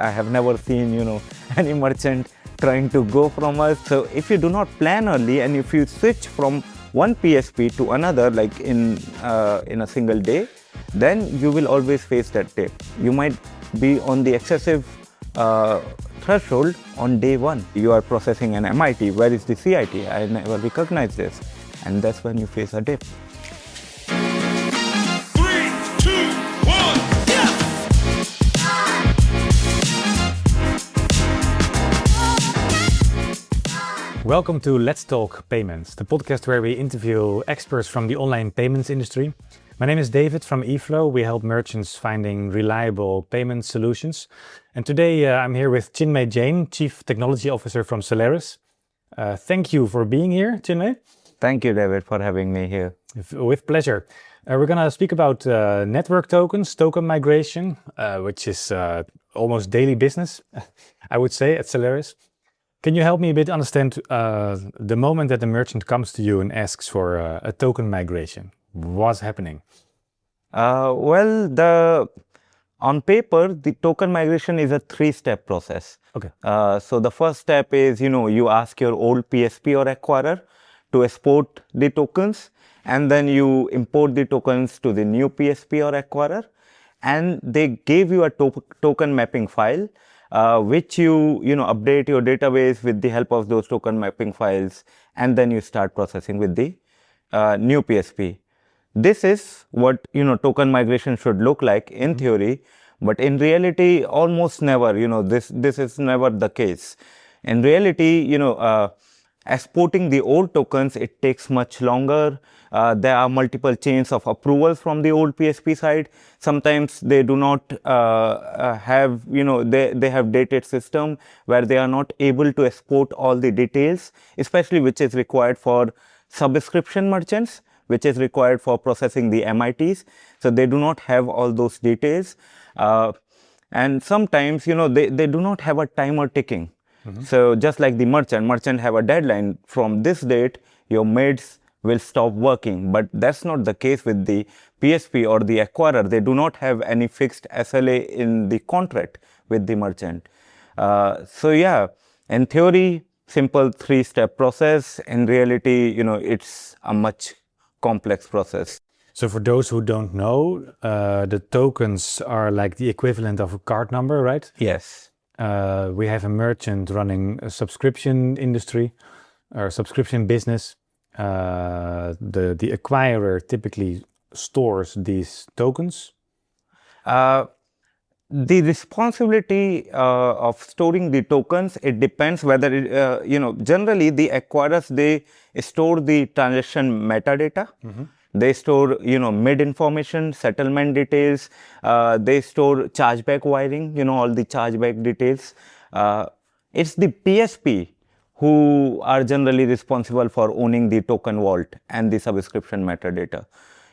I have never seen, any merchant trying to go from us. So if you do not plan early and if you switch from one PSP to another, like in a single day, then you will always face that dip. You might be on the excessive threshold on day one. You are processing an MIT. Where is the CIT? I never recognize this. And that's when you face a dip. Welcome to Let's Talk Payments, the podcast where we interview experts from the online payments industry. My name is David from eFlow. We help merchants finding reliable payment solutions. And today I'm here with Chinmay Jain, Chief Technology Officer from Celeris. Thank you for being here, Chinmay. Thank you, David, for having me here. With pleasure. We're going to speak about network tokens, token migration, which is almost daily business, I would say, at Celeris. Can you help me a bit understand the moment that the merchant comes to you and asks for a token migration? What's happening? On paper, the token migration is a three-step process. Okay. So the first step is, you ask your old PSP or acquirer to export the tokens, and then you import the tokens to the new PSP or acquirer, and they gave you a token mapping file. Which you update your database with the help of those token mapping files, and then you start processing with the new PSP. This is what token migration should look like in theory, but in reality, almost never. This is never the case. In reality, exporting the old tokens, it takes much longer. There are multiple chains of approvals from the old PSP side. Sometimes they do not have, they have dated system where they are not able to export all the details, especially which is required for subscription merchants, which is required for processing the MITs. So they do not have all those details. And sometimes, they do not have a timer ticking. Mm-hmm. So just like the merchant have a deadline from this date, your MIDs will stop working, but that's not the case with the PSP or the acquirer. They do not have any fixed SLA in the contract with the merchant. In theory, simple three-step process. In reality, it's a much complex process. So for those who don't know, the tokens are like the equivalent of a card number, right? Yes. We have a merchant running a subscription industry or subscription business. The acquirer typically stores these tokens. The responsibility of storing the tokens, it depends whether generally the acquirers, they store the transaction metadata. Mm-hmm. They store, MID information, settlement details. They store chargeback wiring, all the chargeback details. It's the PSP who are generally responsible for owning the token vault and the subscription metadata.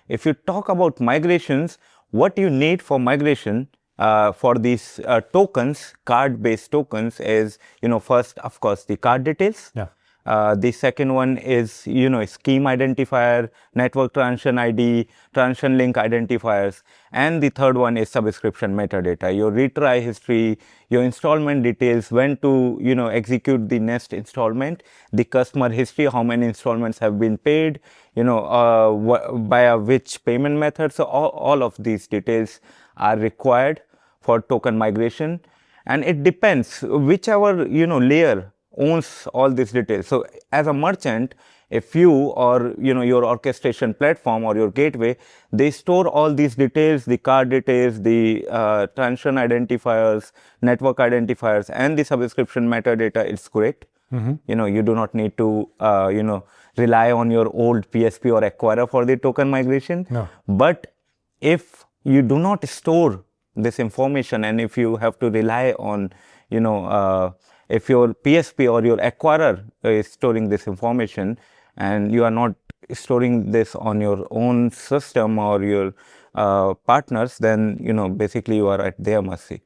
If you talk about migrations, what you need for migration for these tokens, card-based tokens, is, first, of course, the card details. Yeah. The second one is, scheme identifier, network transaction ID, transaction link identifiers. And the third one is subscription metadata, your retry history, your installment details, when to, execute the next installment, the customer history, how many installments have been paid, via which payment method. So all of these details are required for token migration. And it depends whichever, layer owns all these details. So as a merchant, if you or your orchestration platform or your gateway, they store all these details, the card details, the transaction identifiers, network identifiers, and the subscription metadata, it's great. Mm-hmm. You do not need to rely on your old PSP or acquirer for the token migration. No. But if you do not store this information, and if you have to rely on if your PSP or your acquirer is storing this information and you are not storing this on your own system or your partners, then basically you are at their mercy.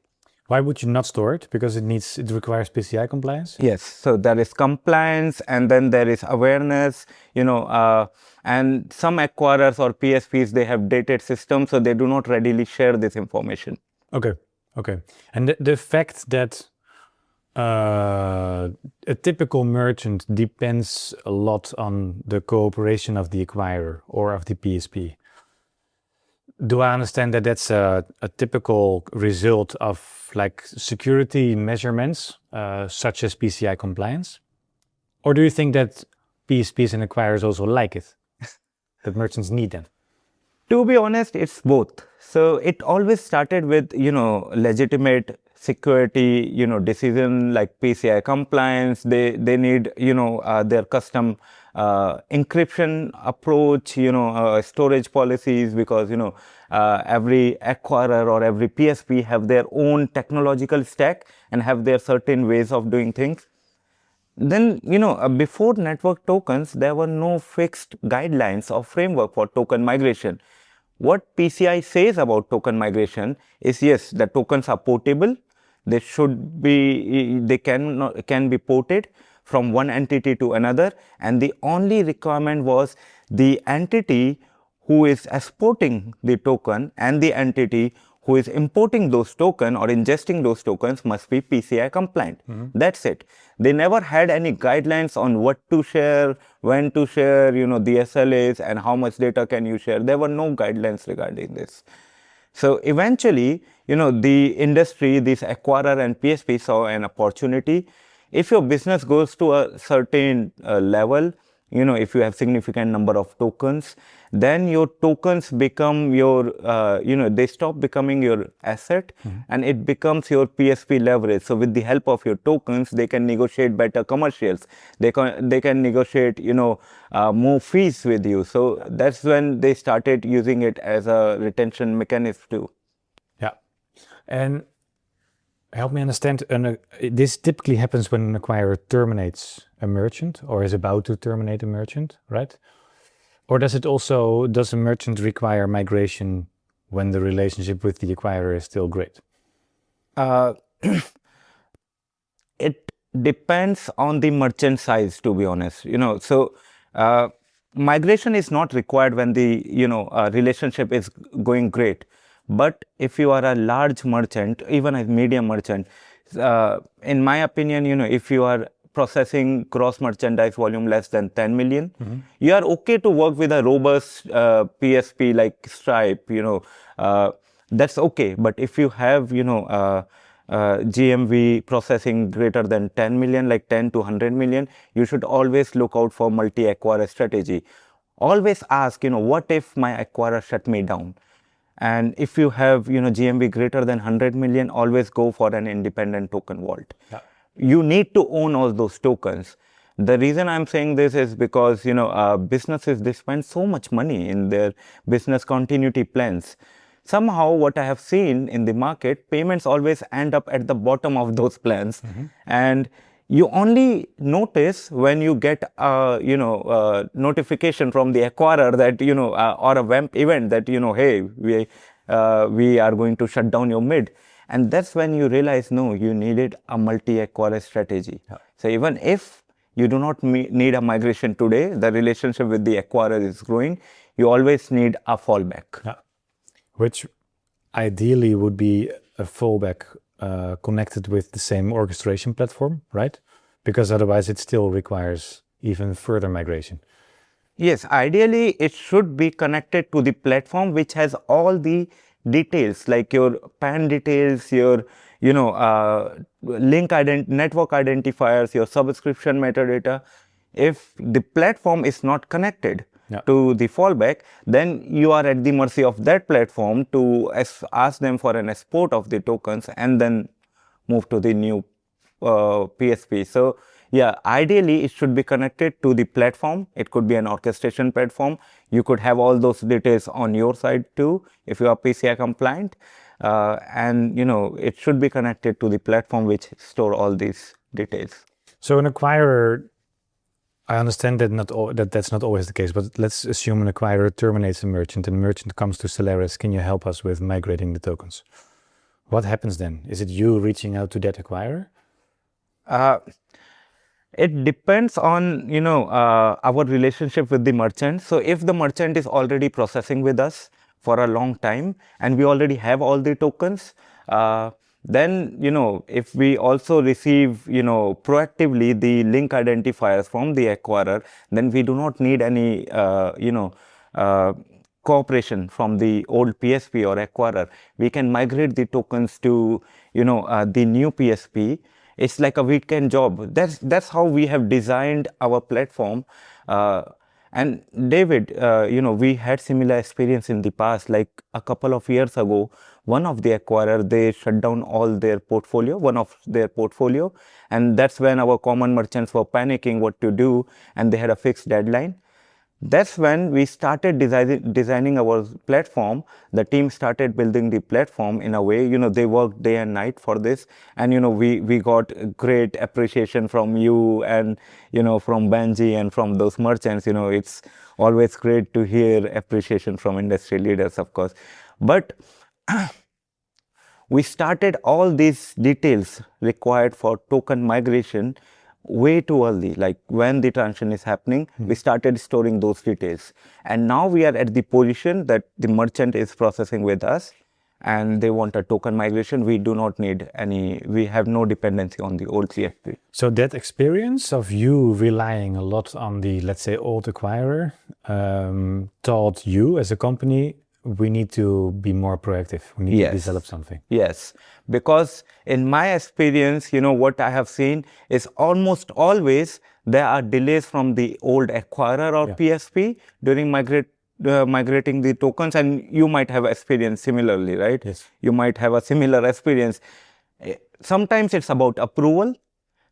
Why would you not store it? Because it requires PCI compliance? Yes. So there is compliance, and then there is awareness, and some acquirers or PSPs, they have dated systems, so they do not readily share this information. Okay. Okay. And the fact that a typical merchant depends a lot on the cooperation of the acquirer or of the PSP. Do I understand that that's a typical result of like security measurements, such as PCI compliance? Or do you think that PSPs and acquirers also like it, that merchants need them? To be honest, it's both. So it always started with, legitimate security, decision like PCI compliance. They need, their custom encryption approach, storage policies, because, every acquirer or every PSP have their own technological stack and have their certain ways of doing things. Then, before network tokens, there were no fixed guidelines or framework for token migration. What PCI says about token migration is, yes, the tokens are portable. They can be ported from one entity to another, and the only requirement was the entity who is exporting the token and the entity who is importing those tokens or ingesting those tokens must be PCI compliant. That's it. They never had any guidelines on what to share, when to share, the SLAs and how much data can you share. There were no guidelines regarding this. So eventually, the industry, this acquirer and PSP saw an opportunity. If your business goes to a certain level, if you have significant number of tokens, then your tokens become your, they stop becoming your asset and it becomes your PSP leverage. So with the help of your tokens, they can negotiate better commercials. They can negotiate, more fees with you. So that's when they started using it as a retention mechanism too. Yeah. And help me understand, this typically happens when an acquirer terminates a merchant or is about to terminate a merchant, right? Or does a merchant require migration when the relationship with the acquirer is still great? It depends on the merchant size, to be honest. So migration is not required when the relationship is going great. But if you are a large merchant, even a medium merchant, in my opinion, if you are processing gross merchandise volume less than 10 million, you are okay to work with a robust PSP like Stripe. That's okay. But if you have GMV processing greater than 10 million, like 10 to 100 million, you should always look out for multi-acquirer strategy. Always ask, what if my acquirer shut me down? And if you have, GMV greater than 100 million, always go for an independent token vault. Yeah. You need to own all those tokens. The reason I'm saying this is because, businesses, they spend so much money in their business continuity plans. Somehow, what I have seen in the market, payments always end up at the bottom of those plans. And you only notice when you get a notification from the acquirer that or a WAMP event that hey, we are going to shut down your mid, and that's when you realize no, you needed a multi-acquirer strategy. Yeah. So even if you do not need a migration today, the relationship with the acquirer is growing, you always need a fallback. Yeah. Which ideally would be a fallback connected with the same orchestration platform, right? Because otherwise it still requires even further migration. Yes, ideally it should be connected to the platform which has all the details like your PAN details, your network identifiers, your subscription metadata. If the platform is not connected to the fallback, then you are at the mercy of that platform to ask them for an export of the tokens and then move to the new PSP. So yeah, ideally it should be connected to the platform. It could be an orchestration platform. You could have all those details on your side too if you are PCI compliant. And it should be connected to the platform which store all these details. So an acquirer, I understand that that's not always the case, but let's assume an acquirer terminates a merchant and the merchant comes to Celeris. Can you help us with migrating the tokens? What happens then? Is it you reaching out to that acquirer? It depends on our relationship with the merchant. So if the merchant is already processing with us for a long time and we already have all the tokens, then, if we also receive, proactively the link identifiers from the acquirer, then we do not need any, cooperation from the old PSP or acquirer. We can migrate the tokens to, the new PSP. It's like a weekend job. That's how we have designed our platform. And David, we had similar experience in the past. Like a couple of years ago, one of the acquirer, they shut down all their portfolio, one of their portfolio, and that's when our common merchants were panicking what to do, and they had a fixed deadline. That's when we started designing our platform. The team started building the platform in a way, they worked day and night for this. And, we got great appreciation from you and, from Benji and from those merchants. It's always great to hear appreciation from industry leaders, of course. But we started all these details required for token migration way too early. Like when the transition is happening, we started storing those details. And now we are at the position that the merchant is processing with us and they want a token migration. We do not need we have no dependency on the old CFP. So that experience of you relying a lot on the, let's say, old acquirer taught you as a company, we need to be more proactive. We need to develop something. Yes, because in my experience, what I have seen is almost always there are delays from the old acquirer or PSP during migrating the tokens, and you might have experienced similarly, right? Yes. You might have a similar experience. Sometimes it's about approval.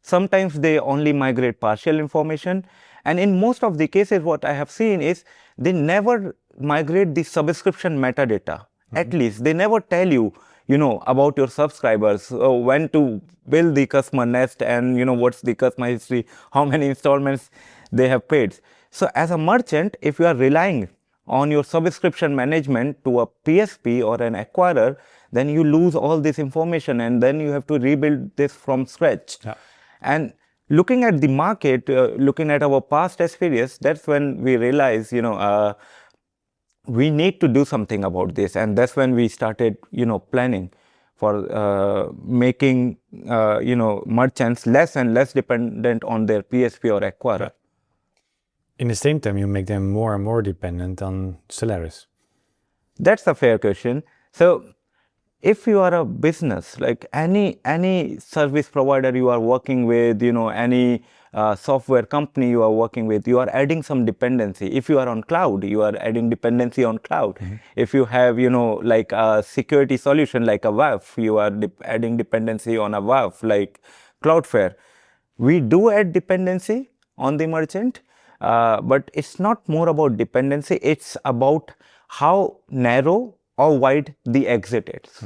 Sometimes they only migrate partial information. And in most of the cases, what I have seen is they never migrate the subscription metadata. At least they never tell you, about your subscribers, when to build the customer nest and, what's the customer history, how many installments they have paid. So as a merchant, if you are relying on your subscription management to a PSP or an acquirer, then you lose all this information and then you have to rebuild this from scratch. Yeah. And looking at the market, looking at our past experience, that's when we realize, we need to do something about this. And that's when we started, planning for making, merchants less and less dependent on their PSP or acquirer. In the same time, you make them more and more dependent on Celeris. That's a fair question. So if you are a business, like any service provider you are working with, any software company you are working with, you are adding some dependency. If you are on cloud, you are adding dependency on cloud. If you have, like a security solution like a WAF, you are adding dependency on a WAF like Cloudflare. We do add dependency on the merchant, but it's not more about dependency. It's about how narrow or wide the exit is.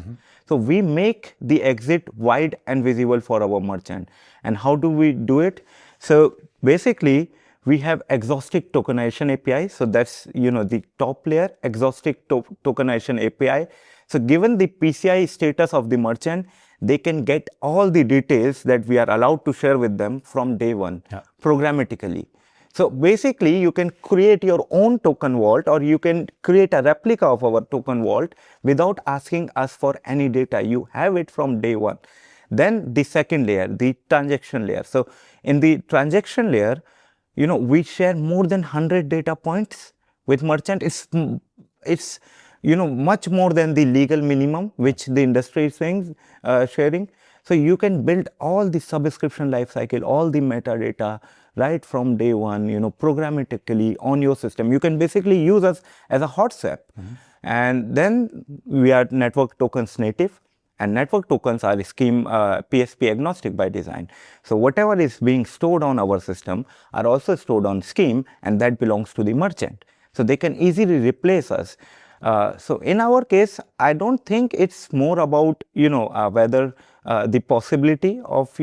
So we make the exit wide and visible for our merchant. And how do we do it? So basically, we have exhaustive tokenization API. So that's, the top layer, exhaustive tokenization API. So given the PCI status of the merchant, they can get all the details that we are allowed to share with them from day one, programmatically. So basically, you can create your own token vault or you can create a replica of our token vault without asking us for any data. You have it from day one. Then the second layer, the transaction layer. So in the transaction layer, we share more than 100 data points with merchant. It's much more than the legal minimum, which the industry is saying, sharing. So you can build all the subscription lifecycle, all the metadata, right from day one, programmatically on your system. You can basically use us as a hot swap. And then we are network tokens native, and network tokens are scheme PSP agnostic by design. So whatever is being stored on our system are also stored on scheme, and that belongs to the merchant. So they can easily replace us. So in our case, I don't think it's more about, whether the possibility of,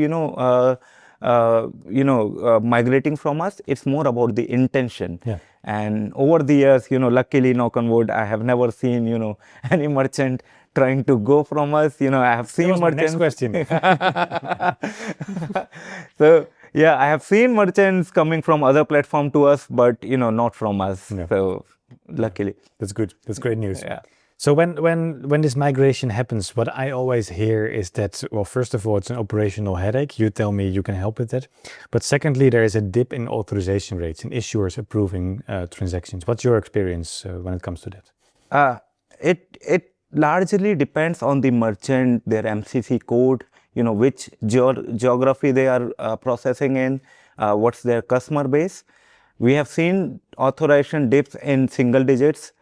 migrating from us. It's more about the intention. And over the years, luckily, knock on wood, I have never seen, any merchant trying to go from us. I have seen merchants. Next question. So yeah, I have seen merchants coming from other platform to us, but not from us. So luckily. That's good. That's great news. So when this migration happens, what I always hear is that, well, first of all, it's an operational headache. You tell me you can help with that. But secondly, there is a dip in authorization rates and issuers approving transactions. What's your experience when it comes to that? It largely depends on the merchant, their MCC code, which geography they are processing in, what's their customer base. We have seen authorization dips in single digits,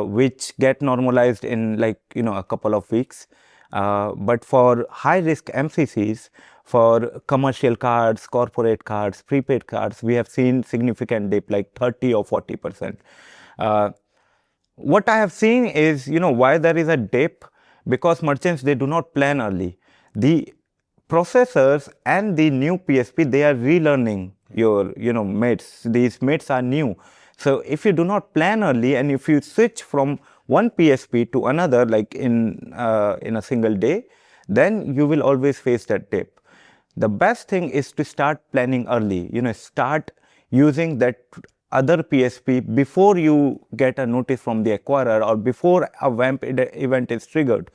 which get normalized in a couple of weeks. But for high risk MCCs, for commercial cards, corporate cards, prepaid cards, we have seen significant dip like 30 or 40%. What I have seen is, why there is a dip, because merchants, they do not plan early. The processors and the new PSP, they are relearning your, MIDs. These MIDs are new. So if you do not plan early and if you switch from one PSP to another, like in a single day, then you will always face that dip. The best thing is to start planning early, start using that other PSP before you get a notice from the acquirer or before a WAMP event is triggered,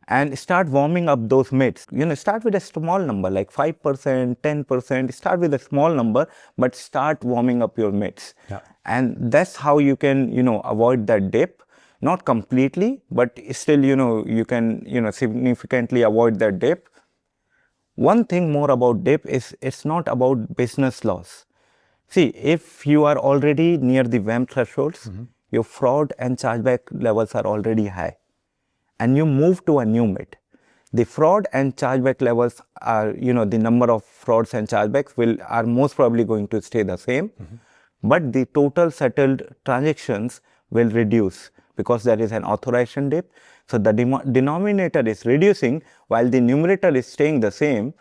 and start warming up those MIDs. Start with a small number like 5%, 10%. Start with a small number, but start warming up your MIDs. Yeah. And that's how you can, avoid that dip. Not completely, but still, you can, significantly avoid that dip. One thing more about dip is it's not about business loss. See, if you are already near the WAMP thresholds, your fraud and chargeback levels are already high, and you move to a new MID, the fraud and chargeback levels are, the number of frauds and chargebacks are most probably going to stay the same, but the total settled transactions will reduce because there is an authorization dip. So the denominator is reducing while the numerator is staying the same.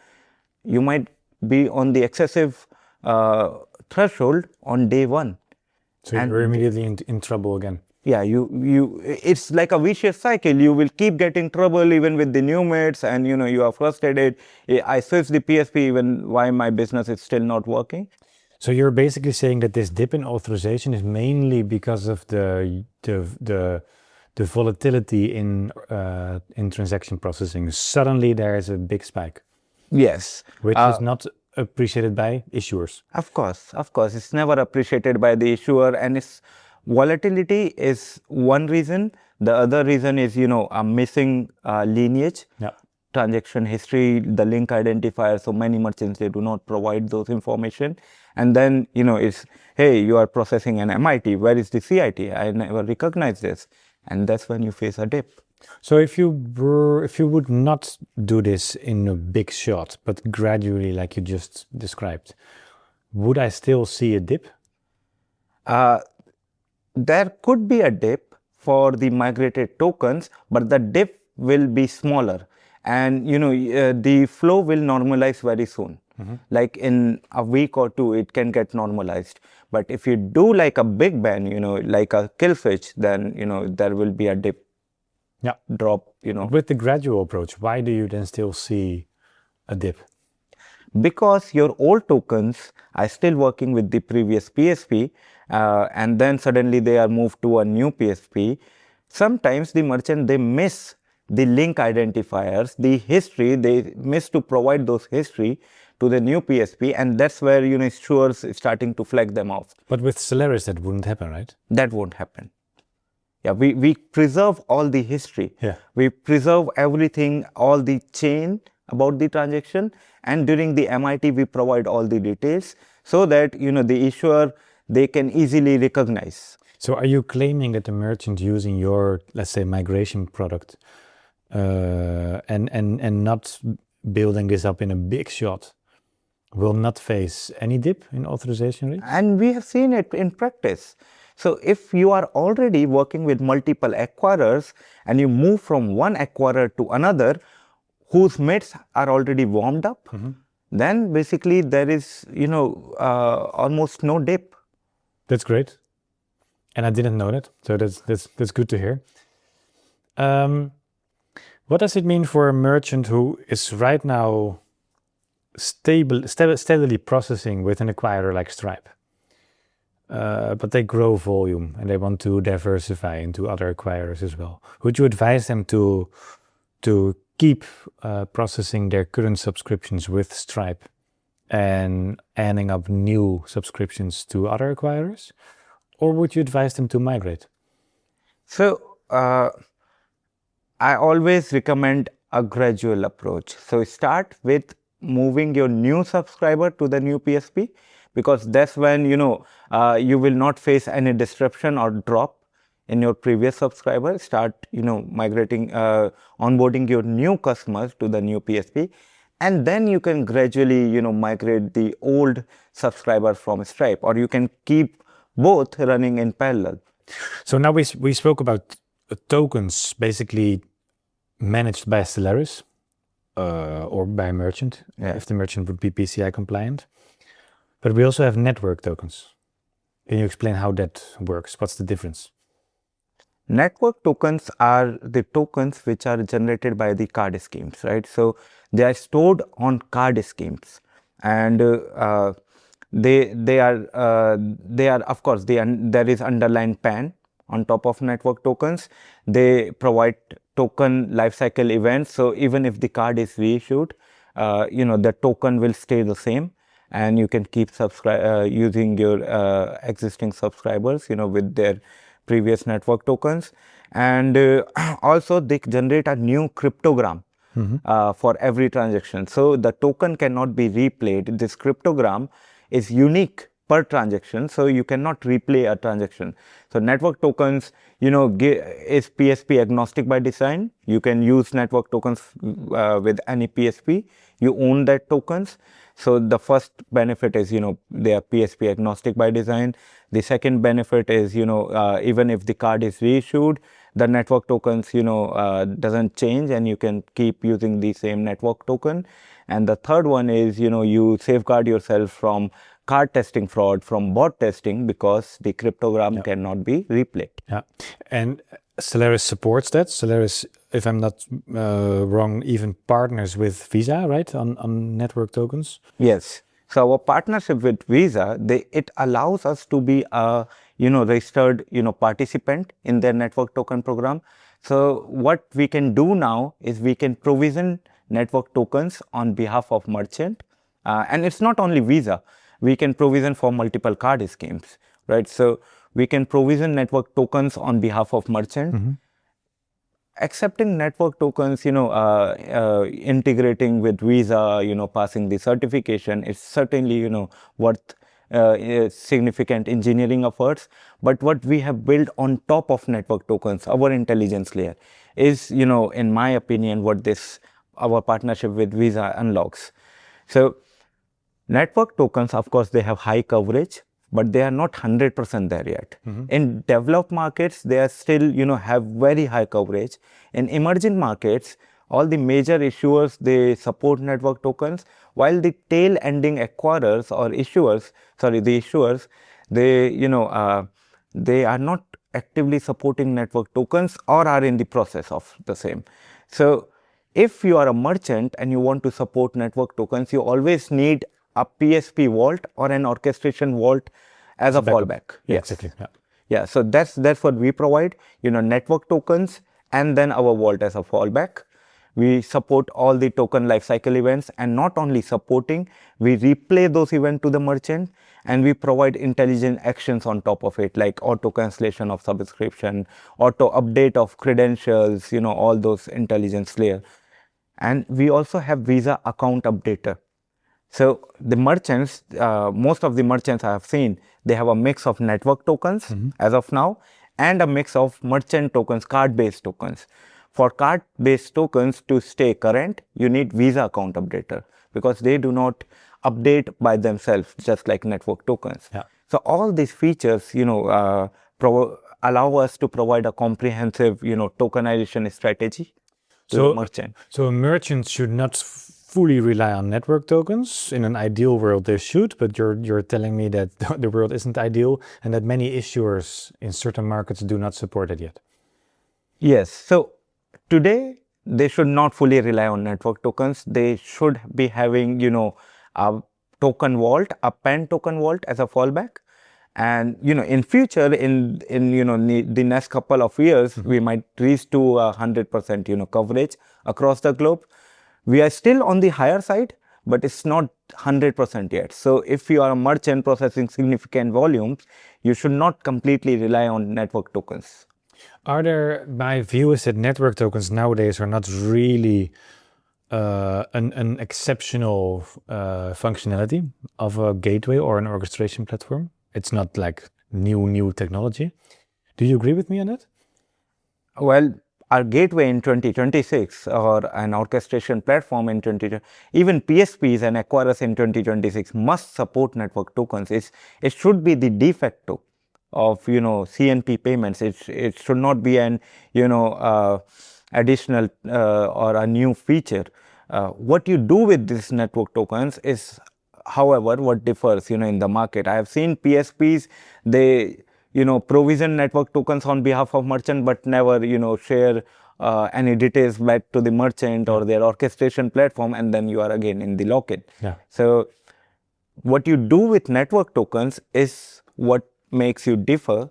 You might be on the excessive threshold on day one. So you're immediately in trouble again. Yeah, it's like a vicious cycle. You will keep getting trouble even with the new MIDs, and you are frustrated. I switched the PSP, even why my business is still not working. So you're basically saying that this dip in authorization is mainly because of the volatility in transaction processing. Suddenly there is a big spike. Yes. Which is not appreciated by issuers. Of course. It's never appreciated by the issuer, and its volatility is one reason. The other reason is, a missing lineage. Yeah. Transaction history, the link identifier. So many merchants, they do not provide those information. And then, it's, hey, you are processing an MIT. Where is the CIT? I never recognize this. And that's when you face a dip. So if you would not do this in a big shot, but gradually, like you just described, would I still see a dip? There could be a dip for the migrated tokens, but the dip will be smaller. And the flow will normalize very soon. Like in a week or two, it can get normalized. But if you do like a big bang, like a kill switch, then there will be a dip. Yeah. Drop. With the gradual approach, why do you then still see a dip? Because your old tokens are still working with the previous PSP, and then suddenly they are moved to a new PSP. Sometimes the merchant, they miss the link identifiers, the history, they miss to provide those history to the new PSP, and that's where issuers is starting to flag them off. But with Celeris, that wouldn't happen, right? That won't happen. Yeah, we preserve all the history. Yeah. We preserve everything, all the chain about the transaction, and during the MIT, we provide all the details so that the issuer, they can easily recognize. So are you claiming that the merchant using your, let's say, migration product and not building this up in a big shot will not face any dip in authorization rate? And we have seen it in practice. So if you are already working with multiple acquirers and you move from one acquirer to another whose MIDs are already warmed up, then basically there is, almost no dip. That's great. And I didn't know that. So that's good to hear. What does it mean for a merchant who is right now steadily processing with an acquirer like Stripe? but they grow volume and they want to diversify into other acquirers as well. Would you advise them to keep processing their current subscriptions with Stripe and adding up new subscriptions to other acquirers? Or would you advise them to migrate? So I always recommend a gradual approach. So start with moving your new subscriber to the new PSP, because that's when you will not face any disruption or drop in your previous subscriber. Start migrating, onboarding your new customers to the new PSP, and then you can gradually migrate the old subscriber from Stripe, or you can keep both running in parallel. So now we spoke about tokens basically managed by Celeris or by a merchant, if the merchant would be PCI compliant. But we also have network tokens. Can you explain how that works? What's the difference? Network tokens are the tokens which are generated by the card schemes, right? So they are stored on card schemes, and they are of course there is underlying PAN on top of network tokens. They provide token lifecycle events. So even if the card is reissued, the token will stay the same, and you can keep using your existing subscribers, with their previous network tokens. And also they generate a new cryptogram for every transaction. So the token cannot be replayed. This cryptogram is unique per transaction, so you cannot replay a transaction. So network tokens, is PSP agnostic by design. You can use network tokens with any PSP. You own that tokens. So the first benefit is, they are PSP agnostic by design. The second benefit is, even if the card is reissued, the network tokens, doesn't change, and you can keep using the same network token. And the third one is, you safeguard yourself from card testing fraud, from bot testing, because the cryptogram cannot be replayed. Yeah, and Celeris supports that. Celeris, if I'm not wrong, even partners with Visa, right, on network tokens? Yes. So our partnership with Visa, it allows us to be a registered participant in their network token program. So what we can do now is we can provision network tokens on behalf of merchant, and it's not only Visa. We can provision for multiple card schemes, right? So we can provision network tokens on behalf of merchant. Accepting network tokens, integrating with Visa, passing the certification is certainly, worth significant engineering efforts. But what we have built on top of network tokens, our intelligence layer, is, in my opinion, what our partnership with Visa unlocks. So network tokens, of course, they have high coverage, but they are not 100% there yet. In developed markets, they are still, have very high coverage. In emerging markets, all the major issuers, they support network tokens, while the tail ending acquirers or issuers, they are not actively supporting network tokens or are in the process of the same. So if you are a merchant and you want to support network tokens, you always need a PSP vault or an orchestration vault as a fallback. Yes. Exactly. Yeah. So that's what we provide, network tokens and then our vault as a fallback. We support all the token lifecycle events, and not only supporting, we replay those events to the merchant, and we provide intelligent actions on top of it, like auto cancellation of subscription, auto update of credentials, all those intelligence layer. And we also have Visa account updater. So the merchants, most of the merchants I have seen, they have a mix of network tokens as of now, and a mix of merchant tokens, card-based tokens. For card-based tokens to stay current, you need Visa account updater, because they do not update by themselves, just like network tokens. So all these features, allow us to provide a comprehensive, tokenization strategy to the merchant. So a merchant should not fully rely on network tokens. In an ideal world, they should, but you're telling me that the world isn't ideal and that many issuers in certain markets do not support it yet. Yes. So today, they should not fully rely on network tokens. They should be having, a token vault, a PAN token vault as a fallback. And in future, in the next couple of years, we might reach to 100% coverage across the globe. We are still on the higher side, but it's not 100% yet. So if you are a merchant processing significant volumes, you should not completely rely on network tokens. My view is that network tokens nowadays are not really an exceptional functionality of a gateway or an orchestration platform. It's not like new technology. Do you agree with me on that? Well, our gateway in 2026 or an orchestration platform in 2020, even PSPs and acquirers in 2026 must support network tokens. It should be the de facto of CNP payments. It should not be an additional or a new feature. What you do with these network tokens is, however, what differs in the market. I have seen PSPs, they provision network tokens on behalf of merchant, but never share any details back to the merchant or their orchestration platform, and then you are again in the lock-in. So what you do with network tokens is what makes you differ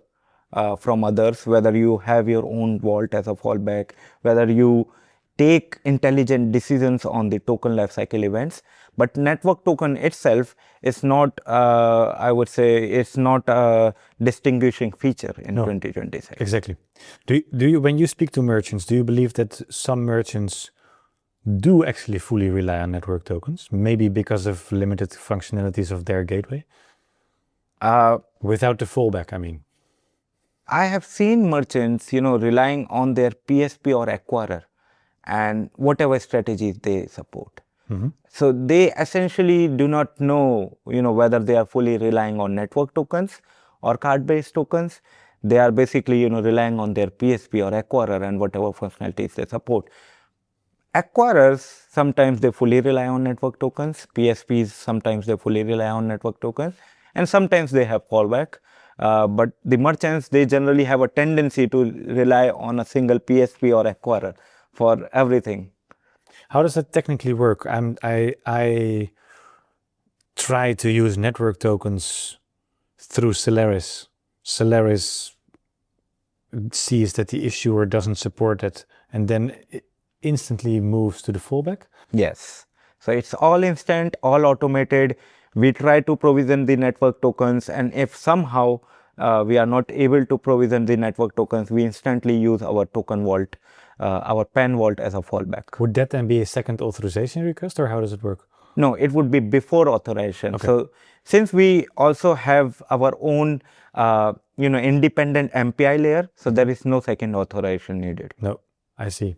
from others, whether you have your own vault as a fallback, whether you take intelligent decisions on the token lifecycle events. But network token itself is not, I would say, it's not a distinguishing feature in 2026. Exactly. Do you, when you speak to merchants, do you believe that some merchants do actually fully rely on network tokens, maybe because of limited functionalities of their gateway? Without the fallback, I mean. I have seen merchants, relying on their PSP or acquirer and whatever strategies they support. So they essentially do not know, whether they are fully relying on network tokens or card-based tokens. They are basically, relying on their PSP or acquirer and whatever functionalities they support. Acquirers, sometimes they fully rely on network tokens. PSPs, sometimes they fully rely on network tokens. And sometimes they have fallback. But the merchants, they generally have a tendency to rely on a single PSP or acquirer for everything. How does that technically work? I try to use network tokens through Celeris. Celeris sees that the issuer doesn't support it and then it instantly moves to the fallback? Yes. So it's all instant, all automated. We try to provision the network tokens, and if somehow we are not able to provision the network tokens, we instantly use our token vault, our PAN vault as a fallback. Would that then be a second authorization request, or how does it work? No, it would be before authorization. Okay. So since we also have our own independent MPI layer, so there is no second authorization needed. No, I see.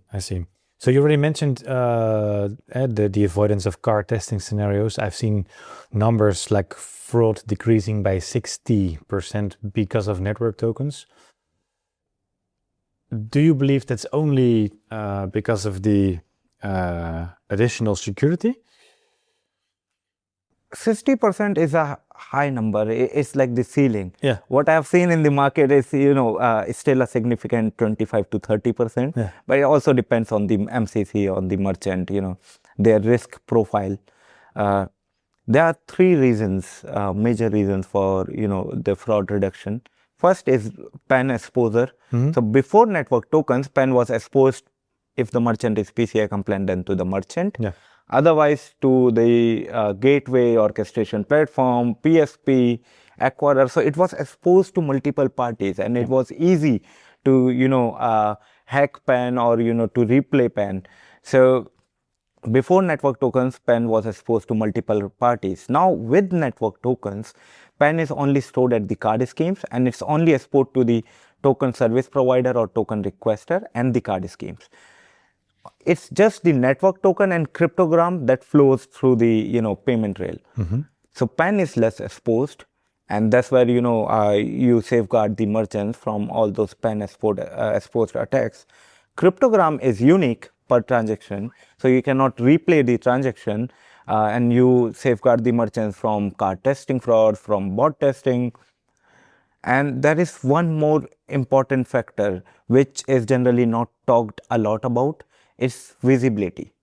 So you already mentioned the avoidance of card testing scenarios. I've seen numbers like fraud decreasing by 60% because of network tokens. Do you believe that's only because of the additional security? 60% is a high number. It's like the ceiling. Yeah. What I've seen in the market is, it's still a significant 25 to 30%. Yeah. But it also depends on the MCC, on the merchant, their risk profile. There are three reasons, major reasons for, the fraud reduction. First is PAN exposure. So before network tokens, PAN was exposed if the merchant is PCI compliant, then to the merchant. Yeah. Otherwise, to the gateway, orchestration platform, PSP, acquirer. So it was exposed to multiple parties, and it was easy to hack PAN or to replay PAN. So before network tokens, PAN was exposed to multiple parties. Now with network tokens, PAN is only stored at the card schemes, and it's only exposed to the token service provider or token requester and the card schemes. It's just the network token and cryptogram that flows through the payment rail. So PAN is less exposed, and that's where you safeguard the merchants from all those PAN exposed attacks. Cryptogram is unique per transaction, so you cannot replay the transaction, and you safeguard the merchants from card testing fraud, from bot testing. And there is one more important factor which is generally not talked a lot about. Is visibility.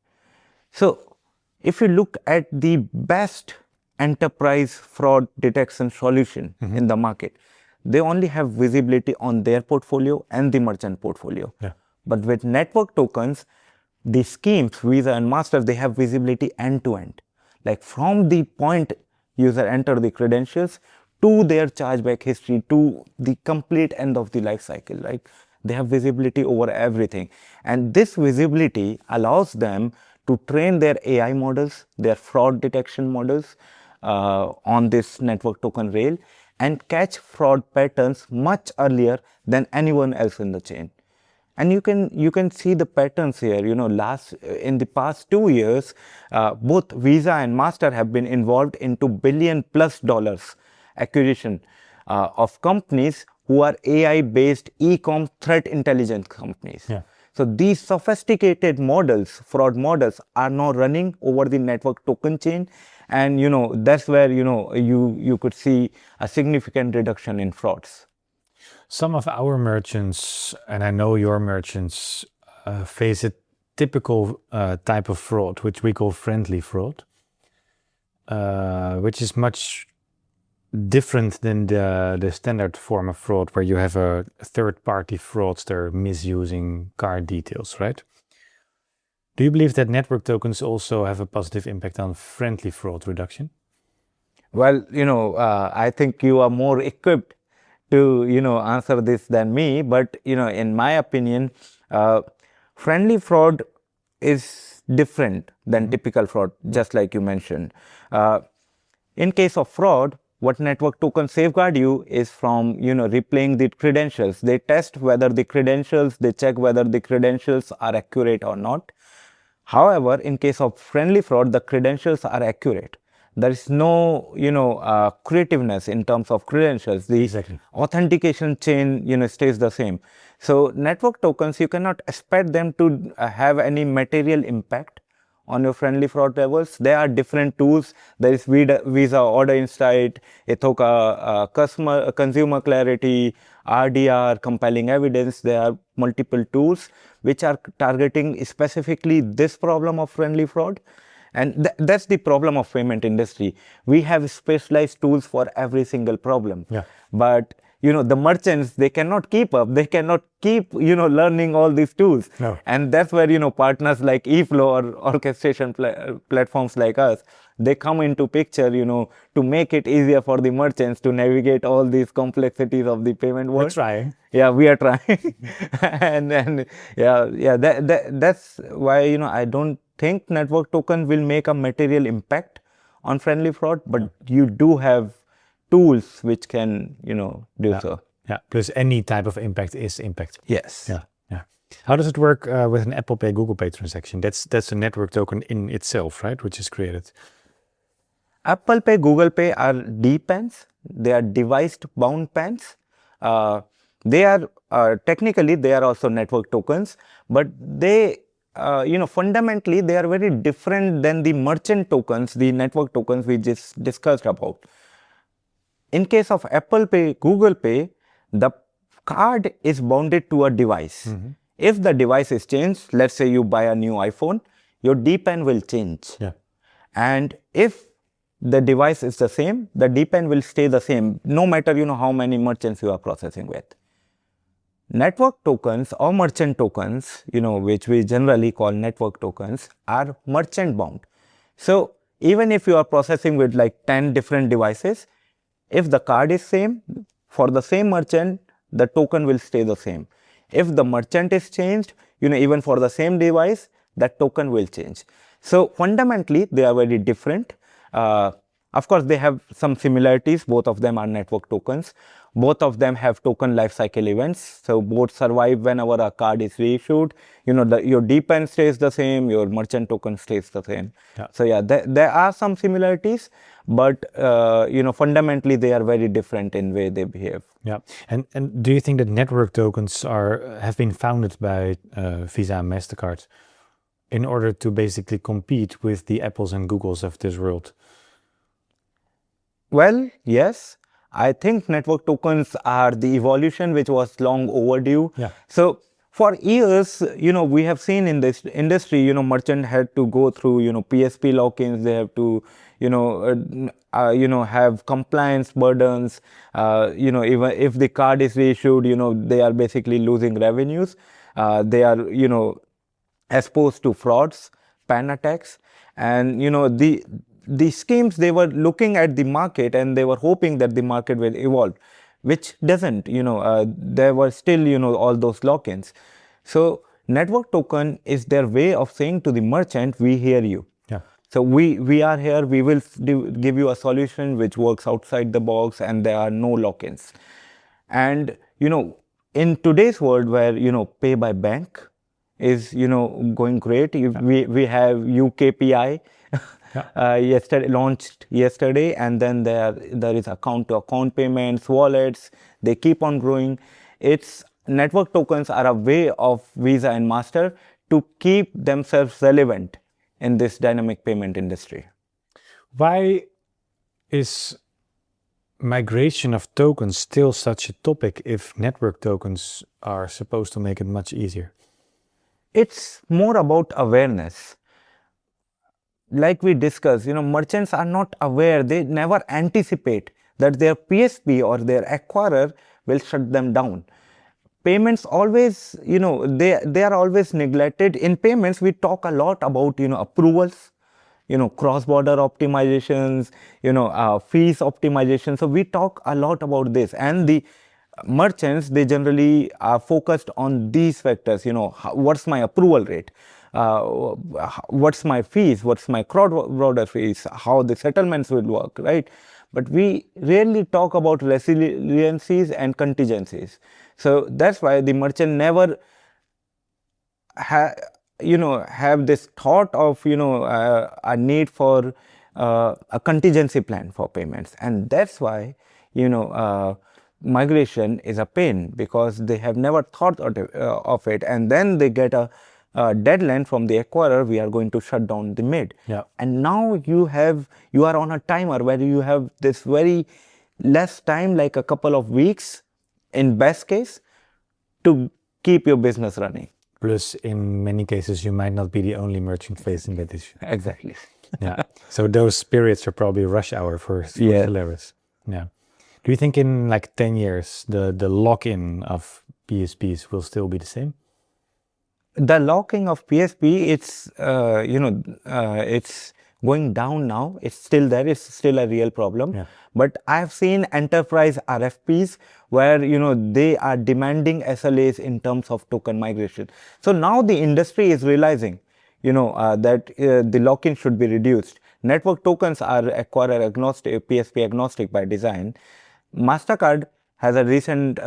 So if you look at the best enterprise fraud detection solution in the market. They only have visibility on their portfolio and the merchant portfolio. Yeah. But with network tokens, the schemes, Visa and Master, they have visibility end to end. Like from the point user enter the credentials to their chargeback history to the complete end of the life cycle, right? They have visibility over everything. And this visibility allows them to train their AI models, their fraud detection models on this network token rail and catch fraud patterns much earlier than anyone else in the chain. And you can see the patterns here. In the past 2 years, both Visa and Master have been involved into $1 billion+ acquisition of companies who are AI-based e-com threat intelligence companies. Yeah. So these sophisticated models, fraud models, are now running over the network token chain, and that's where you could see a significant reduction in frauds. Some of our merchants, and I know your merchants, face a typical type of fraud, which we call friendly fraud, which is much different than the standard form of fraud where you have a third-party fraudster misusing card details, right? Do you believe that network tokens also have a positive impact on friendly fraud reduction? Well, I think you are more equipped to answer this than me, but in my opinion, friendly fraud is different than typical fraud, just like you mentioned. In case of fraud, what network tokens safeguard you is from replaying the credentials. They test whether the credentials, they check whether the credentials are accurate or not. However, in case of friendly fraud, the credentials are accurate. There is no, creativeness in terms of credentials. The authentication chain, stays the same. So network tokens, you cannot expect them to have any material impact on your friendly fraud levels. There are different tools. There is Visa Order Insight, Ethoca Consumer Clarity, RDR, Compelling Evidence. There are multiple tools which are targeting specifically this problem of friendly fraud. And that's the problem of payment industry. We have specialized tools for every single problem. Yeah. But the merchants, they cannot keep up. They cannot keep learning all these tools. No. And that's where partners like eFlow or orchestration platforms like us, they come into picture to make it easier for the merchants to navigate all these complexities of the payment world. We're trying. Yeah, we are trying. and that's why I don't think network token will make a material impact on friendly fraud, but you do have tools which can do so. Yeah, plus any type of impact is impact. Yes. Yeah. How does it work with an Apple Pay, Google Pay transaction? That's a network token in itself, right? Which is created. Apple Pay, Google Pay are DPANs. They are device-bound PANs. They are technically they are also network tokens, but they fundamentally they are very different than the merchant tokens, the network tokens we just discussed about. In case of Apple Pay, Google Pay, the card is bounded to a device. If the device is changed, let's say you buy a new iPhone, your DPAN will change. Yeah. And if the device is the same, the DPAN will stay the same, no matter how many merchants you are processing with. Network tokens or merchant tokens, which we generally call network tokens, are merchant bound. So even if you are processing with like 10 different devices, if the card is same, for the same merchant, the token will stay the same. If the merchant is changed, even for the same device, that token will change. So fundamentally, they are very different. Of course, they have some similarities. Both of them are network tokens. Both of them have token lifecycle events. So both survive whenever a card is reissued. Your DPAN stays the same, your merchant token stays the same. Yeah. So yeah, there are some similarities, but fundamentally they are very different in way they behave. Yeah, and do you think that network tokens have been founded by Visa and MasterCard in order to basically compete with the Apples and Googles of this world? Well, yes. I think network tokens are the evolution which was long overdue. Yeah. So for years, we have seen in this industry, merchant had to go through, PSP lock-ins. They have to, have compliance burdens. Even if the card is reissued, they are basically losing revenues. They are, exposed to frauds, pan attacks, and the schemes, they were looking at the market and they were hoping that the market will evolve, which doesn't. There were still all those lock-ins. So network token is their way of saying to the merchant, we hear you. Yeah. So we are here. We will give you a solution which works outside the box, and there are no lock-ins. And in today's world where pay by bank is going great. We have UKPI launched yesterday, and then there is account to account payments, wallets. They keep on growing. It's network tokens are a way of Visa and Master to keep themselves relevant in this dynamic payment industry. Why is migration of tokens still such a topic if network tokens are supposed to make it much easier? It's more about awareness. Like we discussed, merchants are not aware. They never anticipate that their PSP or their acquirer will shut them down. Payments always, they are always neglected. In payments, we talk a lot about, approvals, cross-border optimizations, fees optimization. So we talk a lot about this, and the merchants, they generally are focused on these factors. What's my approval rate? What's my fees? What's my cross-border fees? How the settlements will work, right? But we rarely talk about resiliencies and contingencies. So that's why the merchant never have this thought of a need for a contingency plan for payments, and that's why migration is a pain, because they have never thought of it, and then they get a deadline from the acquirer. We are going to shut down the mid. Yeah. And now you are on a timer where you have this very less time, like a couple of weeks in best case, to keep your business running. Plus, in many cases, you might not be the only merchant facing that issue. Exactly. Yeah. So those periods are probably rush hour for Celeris. Yeah. Do you think in like 10 years, the lock-in of PSPs will still be the same? The locking of PSP, it's going down now. It's still there. It's still a real problem. Yeah. But I've seen enterprise RFPs where they are demanding SLAs in terms of token migration. So now the industry is realizing that the lock-in should be reduced. Network tokens are acquirer agnostic, PSP agnostic by design. MasterCard has a recent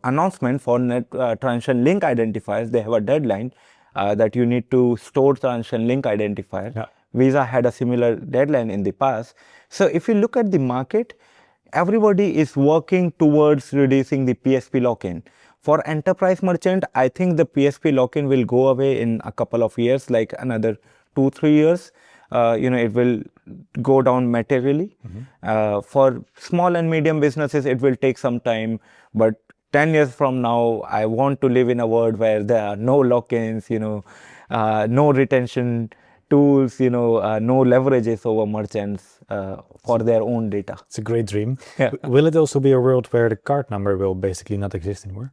announcement for transaction link identifiers. They have a deadline that you need to store transaction link identifier. Yeah. Visa had a similar deadline in the past. So if you look at the market, everybody is working towards reducing the PSP lock-in. For enterprise merchant, I think the PSP lock-in will go away in a couple of years, like another 2-3 years. It will go down materially. Mm-hmm. For small and medium businesses, it will take some time. But 10 years from now, I want to live in a world where there are no lock-ins, no retention tools, no leverages over merchants for their own data. It's a great dream. Yeah. Will it also be a world where the card number will basically not exist anymore?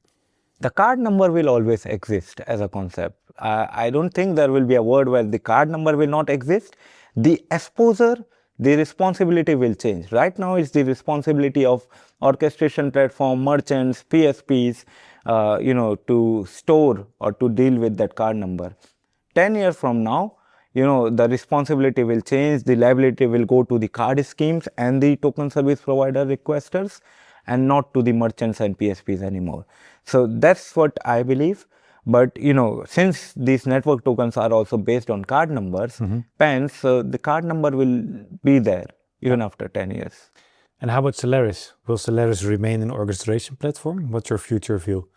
The card number will always exist as a concept. I don't think there will be a world where the card number will not exist. The exposure, the responsibility will change. Right now, it's the responsibility of orchestration platform, merchants, PSPs, to store or to deal with that card number. 10 years from now, the responsibility will change. The liability will go to the card schemes and the token service provider requesters, and not to the merchants and PSPs anymore. So that's what I believe. But since these network tokens are also based on card numbers, mm-hmm. PANs, so the card number will be there even after 10 years. And how about Celeris? Will Celeris remain an orchestration platform? What's your future view?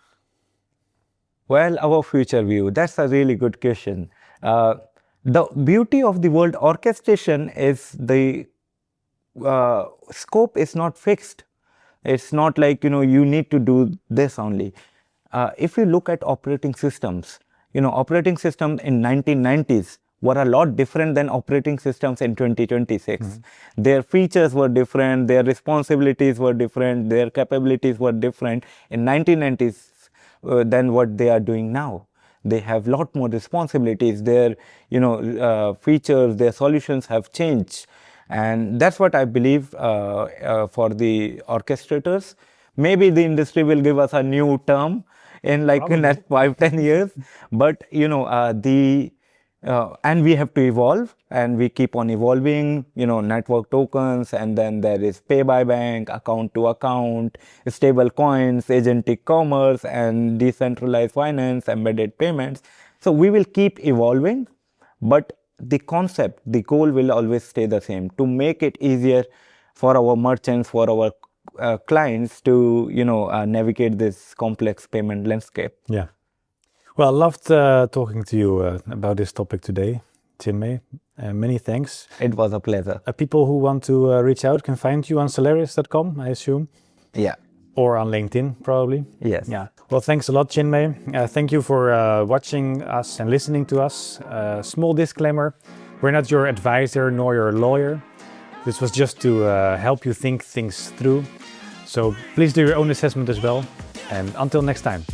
Well, our future view, that's a really good question. The beauty of the word orchestration is the scope is not fixed. It's not like, you need to do this only. If you look at operating systems, operating system in 1990s were a lot different than operating systems in 2026. Their features were different, their responsibilities were different, their capabilities were different in 1990s than what they are doing now. They have a lot more responsibilities. Their features, their solutions have changed. And that's what I believe for the orchestrators. Maybe the industry will give us a new term in in that 5-10 years. But and we have to evolve, and we keep on evolving, network tokens, and then there is pay by bank, account to account, stable coins, agentic commerce, and decentralized finance, embedded payments. So we will keep evolving, but the concept, the goal will always stay the same, to make it easier for our merchants, for our clients to navigate this complex payment landscape. Yeah. Well, I loved talking to you about this topic today, Chinmay. Many thanks. It was a pleasure. People who want to reach out can find you on Celeris.com, I assume. Yeah. Or on LinkedIn, probably. Yes. Yeah. Well, thanks a lot, Chinmay. Thank you for watching us and listening to us. Small disclaimer, we're not your advisor nor your lawyer. This was just to help you think things through. So please do your own assessment as well. And until next time.